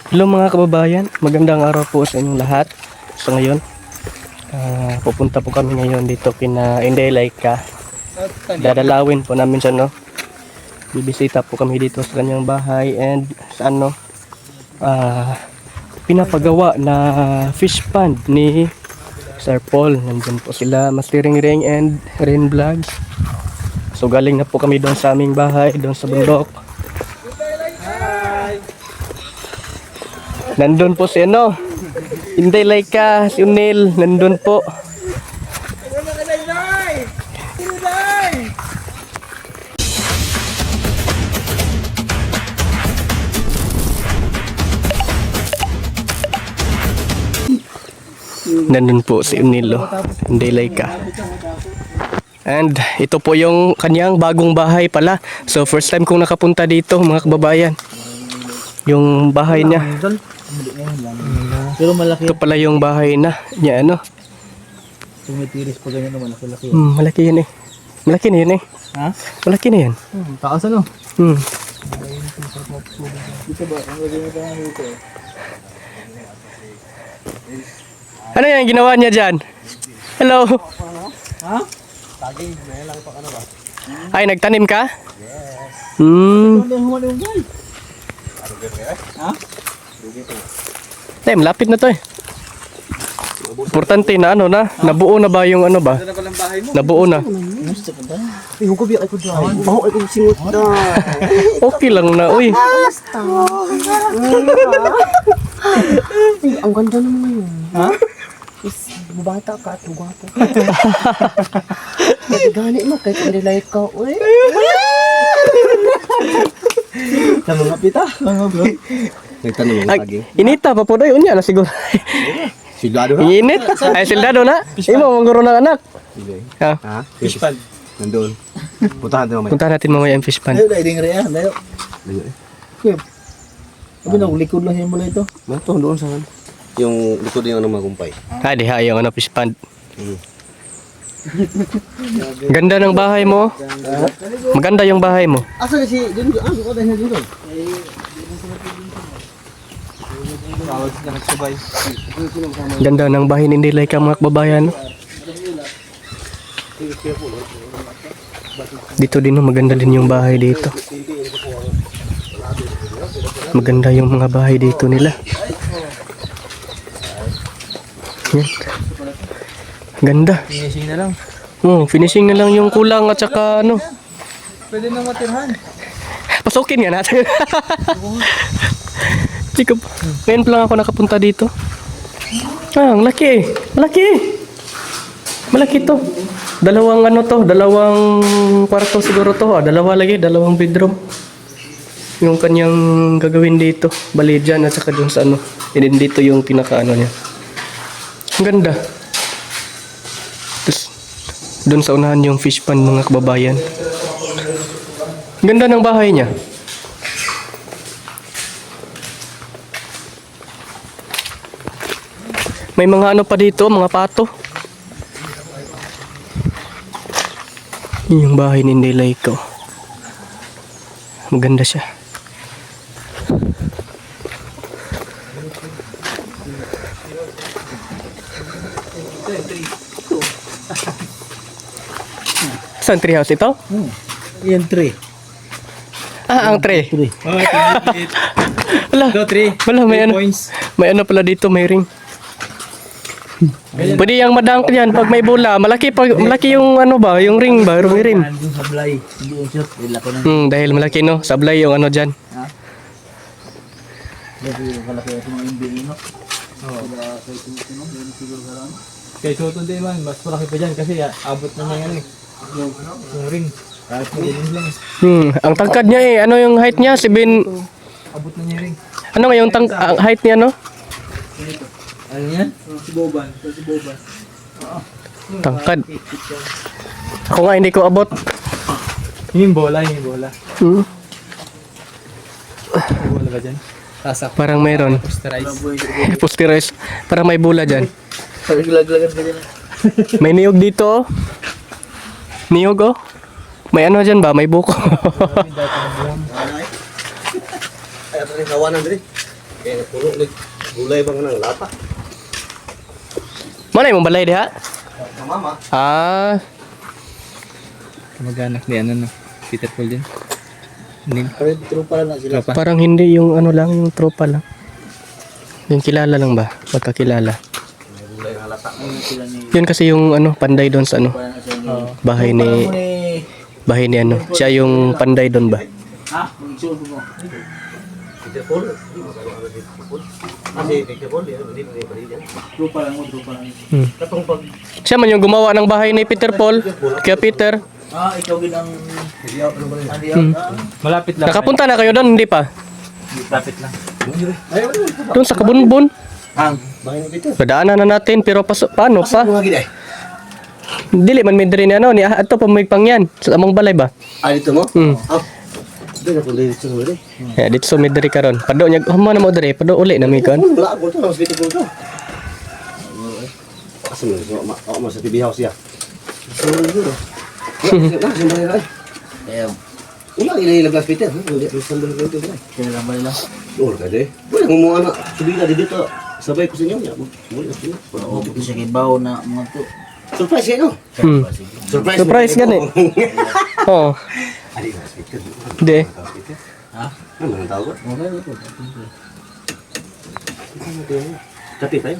Hello mga kababayan, magandang araw po sa inyong lahat. So ngayon, pupunta po kami ngayon dito kina Inday Laika. Dadalawin po namin siya, no? Bibisita po kami dito sa kanyang bahay and sa pinapagawa na fish pond ni Sir Paul. Nandun po sila, Master Ring and Rain Vlogs. So galing na po kami doon sa aming bahay, doon sa bundok. Nandun po si Inday Laika, si Unil, nandun po. Nandun po si Unil, Inday Laika. And ito po yung kanyang bagong bahay pala. So first time kong nakapunta dito mga kababayan. Yung bahay niya. Pero malaki. Ito pala yung bahay na niya, Tumitiris pa ganyan naman, malaki. malaki yan eh. Malaki na yan eh. Ha? Malaki na yan. Taas ano? Dito ba? Ang lagay mo tayo dito. Ano yan ginawa niya dyan? Hello? Ha? Taging, may lang pa ano ba? Ay, nagtanim ka? Yes. Hmm. Ano yung humali yung guy? Ha? Malapit na to eh. Importante na nabuo na ba yung ba? Nabuo na. Ay, huwag biyak ako dyan. Baho ay kong singot na. Okay lang na, uy. Ang ganda naman yun. Ha? Bata ka at gwapo. Gani mo kahit hindi like ka. Uy. Sa mga pita. Mga bro. Nagtanong mo Ay, lagi. inita pa po doy, unya na siguro. Sigado ha? Init. Ay, sildado na. Imo mangguro ng anak. Sige. Ha? Ha? Fish pond. Nandun. Puntahan tayo mamaya. Punta natin mamaya yung fish pond. Layo, dahil rin rin. Layo. Layo eh. Kaya, sabi na, likod lang yung mula ito. Ito, doon sa yung likod yung magumpay. Ha, di ha, yung fish pond. Hmm. Ganda ng bahay mo. Maganda yung bahay mo. Asa na si Junjun? Ah, buka dahil na Junjun. Tawag siya nagsabay. Ganda ng bahay ni Inday Laika mga kababayan. Dito din maganda din yung bahay dito. Maganda yung mga bahay dito nila. Yan. Ganda. Finishing na lang. Finishing na lang yung kulang at saka Pwede na matirhan. pasukin nga natin. Chiko, ngayon pa lang ako nakapunta dito. Ang laki. Malaki. Malaki to. Dalawang dalawang kwarto siguro to. Dalawa lagi, dalawang bedroom. Yung kanyang gagawin dito. Bali dyan at saka dun sa And then dito yung pinaka niya. Ang ganda. Tapos, dun sa unahan yung fish pond mga kababayan. Ganda ng bahay niya. May mga pa dito, mga pato. Yun yung bahay ni Inday Laika. Maganda siya. Saan tree house ito? Yan, 3. Ang tray. 3. Wala. Go, 3. Wala, may points. May pala dito, may ring. Pwede yung madangk yan pag may bola. Malaki yung yung ring ba? Yung ring. Nandun sablay. Doon siya. Ilako na. Dahil malaki sablay yung dyan. Ha? Dahil yung kalaki sa mga NBA, no? Oo. Kay Soton din man, mas malaki pa dyan kasi abot na ng yung ring. Kahit mo din lang. Ang tangkad niya yung height niya? Abot na niya ring. Ano nga yung ang height niya, Ano yan? Si Boban. Si Boban. Tangkad. Ako nga hindi ko abot. Yung bola. May bola ba dyan? Tasak. Parang mayroon. Posterize. Posterize. Parang may bola dyan. Paglag-lagan ka dyan. May niyog dito. Niyog May dyan ba? May buko. Ay, ito rin, kawanan din. Kaya puno ulit. Gulay bang nang lata? Mana yung balay diha? Mama. Ah, Kamag-anak ni ano no? Peter Paul din. Nin. Pero tropa lang na sila. Tropa. parang hindi yung ano lang, yung tropa lang. Yung kilala lang ba? Magkakilala. Gulay ng lata. Yun kasi yung ano, panday doon sa ano, bahay ni ano. Siya yung panday doon ba? Peter Paul. Kasi Peter Paul, hindi pa rin yan. Tropa lang mo, tropa lang. Katong pag Siya man yung gumawa ng bahay ni Peter Paul. Kaya Peter, Ikaw ginang hmm. malapit lang. Nakapunta na kayo doon, hindi pa? Malapit lang. Doon sa Kabunbun. Ang bahay ni Peter. Padaanan na natin, pero paano pa? Mga gid eh. Dili man may diri ni ano, ni ato pa may pangyan. Sa among balay ba? Dito mo? Hmm. Dito ko dito sa uli. Ya, dito sa may diri karon. Pado nya, humo na mo diri, pado uli na mi kon. Wala ko to, mas Peter Paul to. Kasi mo sa TV house ya. So dito. Wala, siyempre na. Wala, ilaglas Peter. Hindi, sandal ko ito. kaya lang ba nila? Oo, kasi. Wala, mo anak. Subila dito. Sabay ko sa inyo. Wala, sila. Oo, sa kibaw na mga to. Surprise kayo, no? Hmm. Surprise gani. Oh, Ali, mas Peter. di. Ha? Ano ang tawag? Okay, ito. Kapi tayo.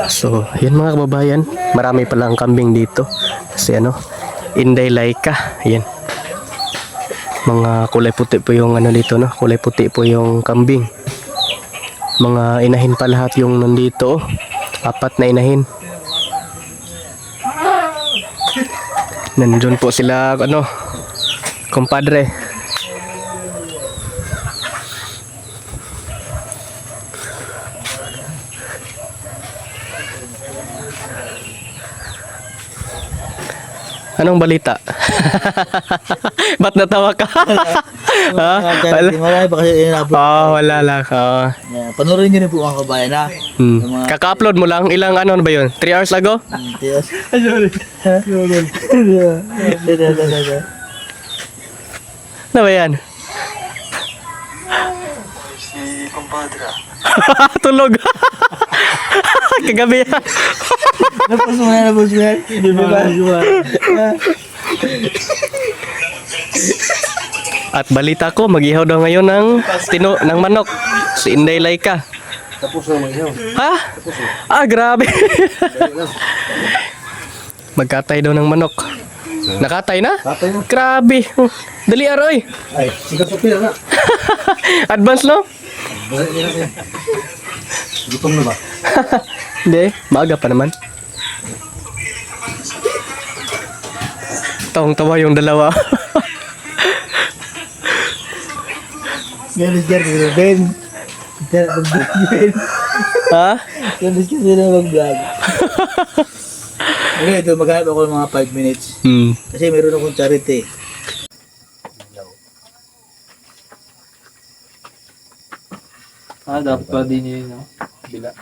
So, yun mga kababayan, marami pala ang kambing dito. Kasi ano, Inday Laika, yan. Mga kulay puti po yung ano dito, no? Kulay puti po yung kambing. Mga inahin pa lahat yung nandito, oh. 4 na inahin. Nandun po sila, ano, kumpadre. Anong balita? Ba't natawa ka? Ha? Wala. Marami pa kasi inabot. Wala lang. Panoorin nyo rin po mga kabayan ha. Kaka-upload mo lang. Ilang ano ba yun? 3 hours ago? Yes. Ano ba yan? Tulog. Kagabi yan. Napos mo yan. Di ba? At balita ko, mag-ihaw daw ngayon ng manok. Si Inday Laika. Tapos na mag-ihaw. Ha? Grabe. Magkatay daw ng manok. Nakatay na? Tatay na. Grabe. Dali aroy. Ay, sikat sa pila na. Advance no? Balik din natin. Gutom na ba? Hindi, maaga pa naman. Tawang-tawa yung dalawa. Galis ka rin, Ben. Ben. Ha? Galis ka rin mag-vlog. Okay, ito maghanap ako ng mga 5 minutes. Kasi meron akong charity. Dapat pa din yun, no? Bila.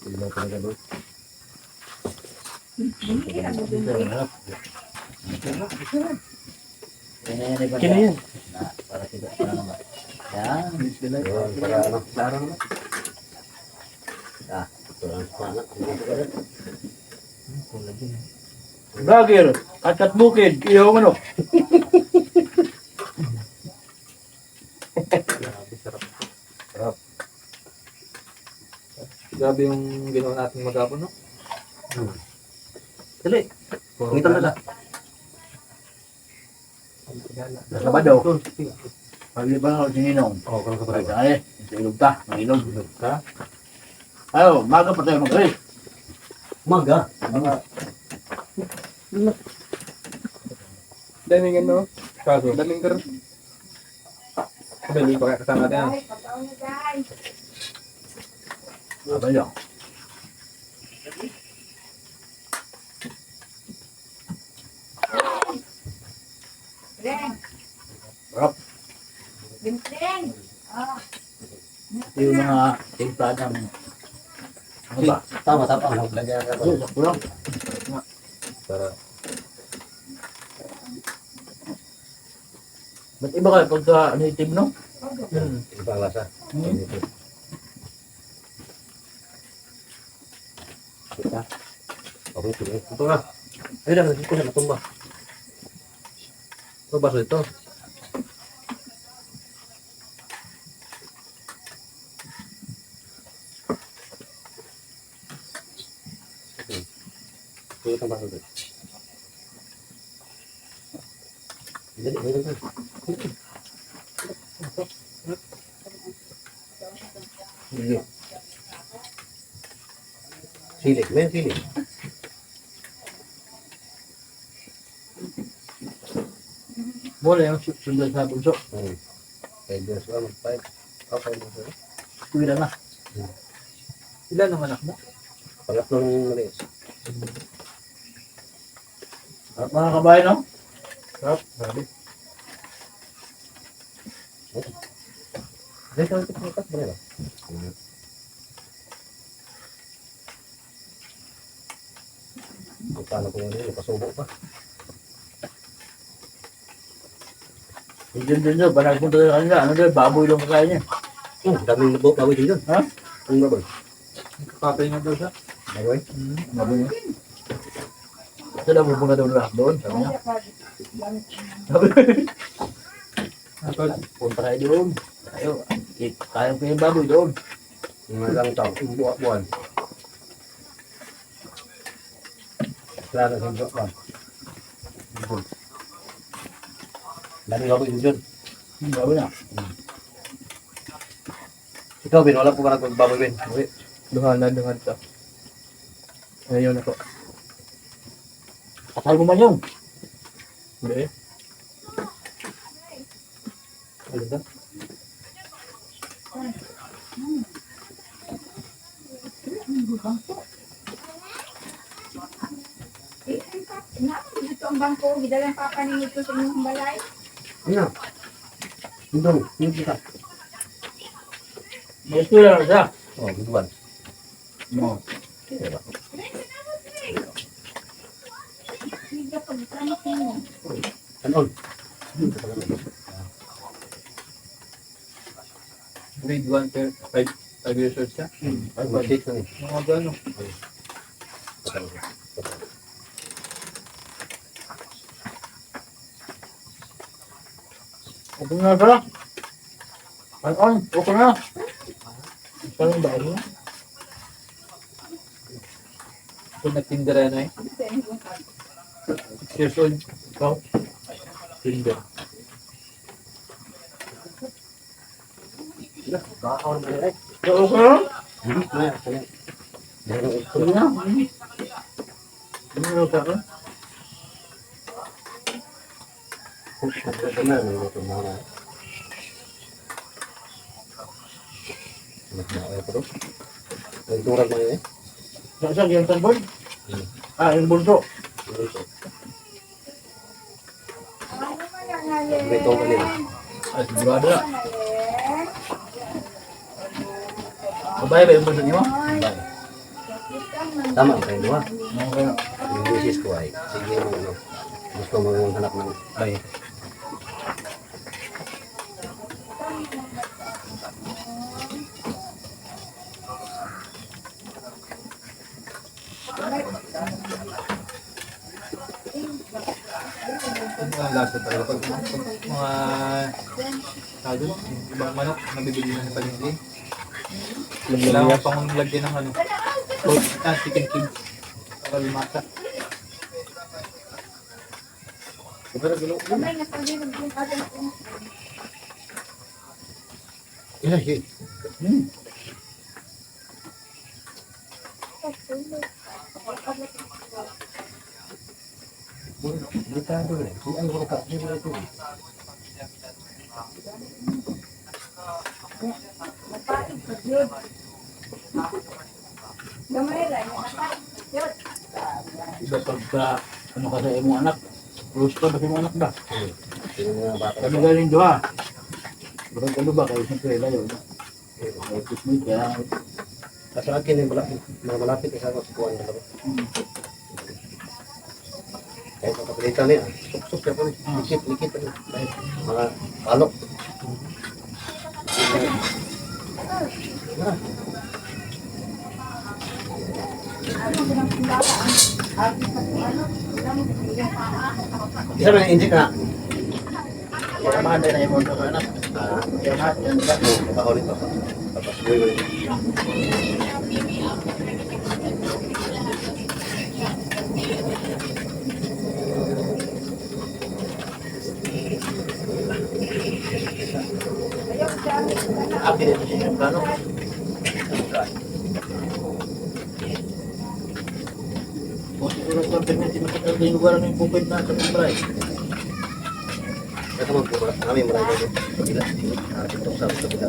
Bila talaga doon. Kaya yan. Para kita, para naman. Yan, bila. Para ano? Klaro naman. Vlogger, kakat bukid, iyo ano? Grabe yung ginawa natin magapon, no? Dali. Ngitan na. Sabado. Pag ba ako sininong? Oo, kung kapatid. Ay, ilog ta, ilog. Ha? Ayo, maga pa tayo mag-ray. Maga. Daming ano? Kaso, daming kar. Dali pa kasama natin. Abay lang. Rock. Ito yung mga timplada ng ano ba? Tama. Lagyan ka Ito, sakto lang. Para Ba't iba kayo pagka native, no? Iba ang lasa. Kita. Okay, sige. Ito na. Ayun na, ito na, natumba. Ito, baso ito. Ito ang baso ito. Dali, dali, dali. Sige. Silik, may silik. Bola yung sundan sa bunso. 5 years old, 5. Okay, okay. Tuwira na. Ilan ang anak mo? Pangatlong maliit. Mga kabayan, no? Sarap, sabi. Dito, ito pangkat ba nila? Paano ko yun, napasubo pa. Diyan din doon, parang punta sa kanila. Ano doon, baboy lang kaya niya. Daming baboy din yun. Ha? Ang baboy. Kapay nga daw siya. Baboy? Baboy niya. Kasi nabubuga daw lahat doon, sabi niya. Sabi, punta kayo doon. Kaya ko yung baboy doon. Mga ilang taon, buwan. Klaro sa buwan. Daming baboy din yun. Baboy na. Ikaw, Ben, wala po ka nagbaboy, Ben. Duhan to. Ngayon ako. Kasal mo man yun. Hindi. Ano ba? Ito ang bangko, gidalang papa ni Mito sa inyong balay. Ano? Dito, dito ka. May istura na siya. Oh, buwan. No. Hindi ka pagkakamit mo. Anon? Grade 1 to 5 years old siya. Ay, mag-take na ni. Mga gano'n. Okay na ba? Ano? Okay na. Parang ba ano? Kung nagtindera na eh. 6 years old. Ikaw? Tinder. Kakakaon mo nila eh. So, okay na? Hindi, kaya, kaya. Sige na. Ano ka ka? Ito na, may luto na na. Nagbaaway pa doon. Nagturag mo yun eh. Saan yung tanbol? Yung bunso. Ano man ang ngayon? May ito ka nila. Ay, sigurado na. Babae ba yung bunso niyo? Tama, kayo dua. Okay na. Yung misis ko ay, sige mo ano. Gusto mo yung hanap ng bay. Ang lasa talaga. Pag mga tawag doon, yung ibang manok, nabibili na sa palengke. Kailangan pang lagyan ng ano. Chicken cubes. Para lumasa. Kamay na pag yung agad ko. Ay, hindi ka doon eh. Hindi ang ka. Hindi mo ito eh. Napait pa yun. Gamay lang. Yun. Iba pagka ano ka sa imong anak. Close ka ba sa imong anak ba? Sino mga bata? Kami galing doha. Barang kalo ba kayo siyempre layo na. Ay kismit kaya Sa akin yung malapit isa ko sa kuwan na laro. Kahit ako Pagkita niya, sup-sup yan po ni. Likit. Mga palok. Isa na inject na. Kamahan din na yung mundo ko na. Kamahan yan. Kapakaw nito. Papasuloy mo nito. Akin din yung plano. O siguro sa permit, makita yung lugar ng bukid na sa Pembray. Ito mo po, kami marami dito. Kabila. Dito sa kabila.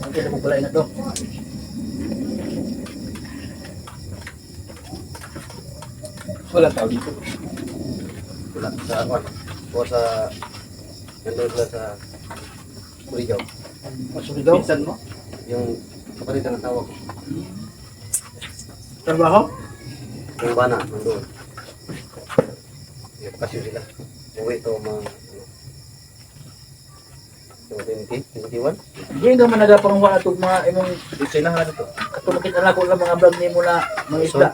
Hindi na magbalay na to. Wala tao dito. Wala. Sa ako. O sa... Nandun sila sa... Kurigaw. Masurigaw? Pinsan mo? Yung kapatid ng tawag. Trabaho? Yung bana, nandun. Yung kasyo sila. Uwi ito mga... So, 20, 21? Hindi ka man nagapangwa itong mga imong isinahan na ito. Katumakit anak ko lang mga vlog ni mo na mga isda.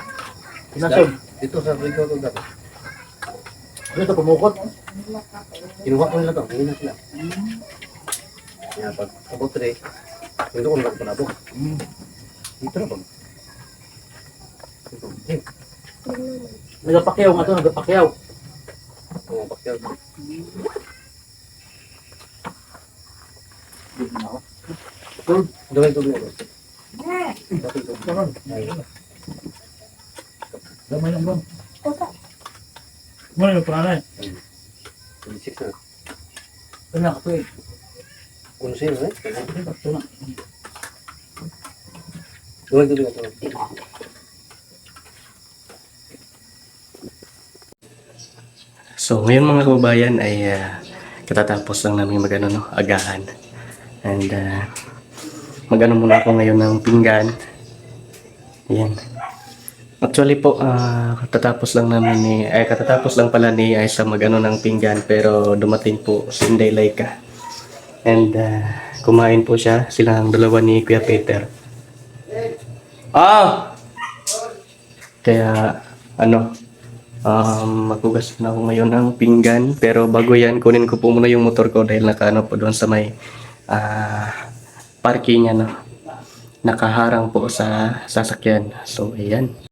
Pinasod. Dito sa Kurigaw ito dapat. Dito pumukot. Kinuha ko nila to. Hindi na sila. Kaya pag abot rin, dito ko lang panabok. Dito na bang? Dito. Nagapakyaw nga ito, nagapakyaw. Oo, bakyaw. Daway ito dito. Daway ito. Gamay lang bang. Muna yung panganay. 26 na. Kanya ka ito eh. Kung sino eh. Ito na. Daway ito dito. So, ngayon mga kababayan ay katatapos lang namin agahan. And magano muna ako ngayon ng pinggan. Ayan. Actually po, katatapos lang pala ni Aisa ng pinggan pero dumating po si Inday Laika. And kumain po silang dalawa ni Kuya Peter. Kaya maghugas na ako ngayon ng pinggan pero bago yan kunin ko po muna yung motor ko dahil nakaano po doon sa may parking niya, no? Nakaharang po sa sasakyan. So ayan.